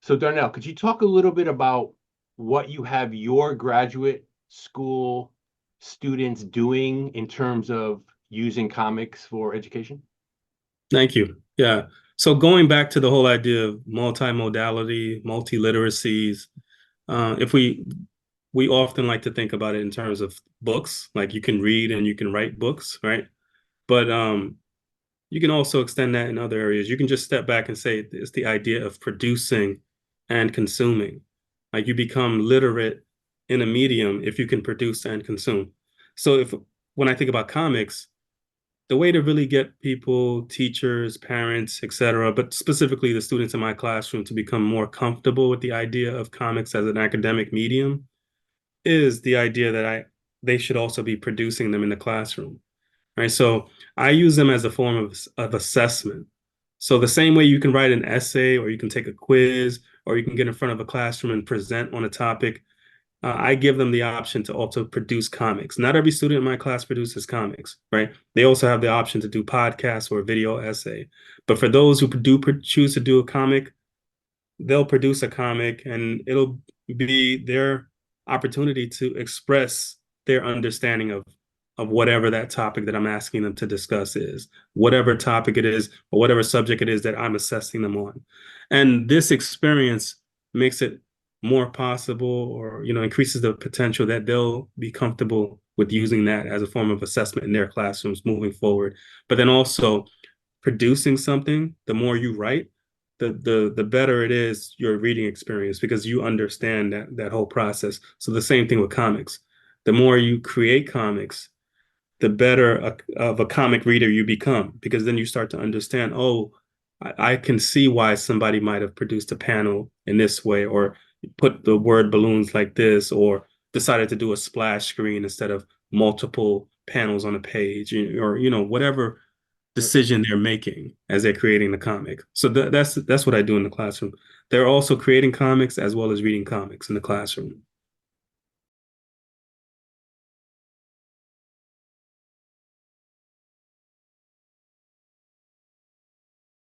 So Darnell, could you talk a little bit about what you have your graduate school students doing in terms of using comics for education? Thank you. Yeah. So going back to the whole idea of multimodality, multiliteracies, if we often like to think about it in terms of books, like you can read and you can write books, right? But you can also extend that in other areas. You can just step back and say it's the idea of producing and consuming. Like you become literate in a medium if you can produce and consume. So if when I think about comics, the way to really get people, teachers, parents, etc., but specifically the students in my classroom to become more comfortable with the idea of comics as an academic medium is the idea that I they should also be producing them in the classroom. Right. So I use them as a form of assessment. So the same way you can write an essay or you can take a quiz or you can get in front of a classroom and present on a topic, I give them the option to also produce comics. Not every student in my class produces comics, right? They also have the option to do podcasts or video essay. But for those who choose to do a comic, they'll produce a comic and it'll be their opportunity to express their understanding of whatever that topic that I'm asking them to discuss is, whatever topic it is, or whatever subject it is that I'm assessing them on. And this experience makes it more possible or, increases the potential that they'll be comfortable with using that as a form of assessment in their classrooms moving forward. But then also producing something, the more you write, the better it is your reading experience because you understand that whole process. So the same thing with comics. The more you create comics, the better of a comic reader you become because then you start to understand, oh, I can see why somebody might have produced a panel in this way or put the word balloons like this or decided to do a splash screen instead of multiple panels on a page or whatever decision they're making as they're creating the comic. So that's what I do in the classroom. They're also creating comics as well as reading comics in the classroom.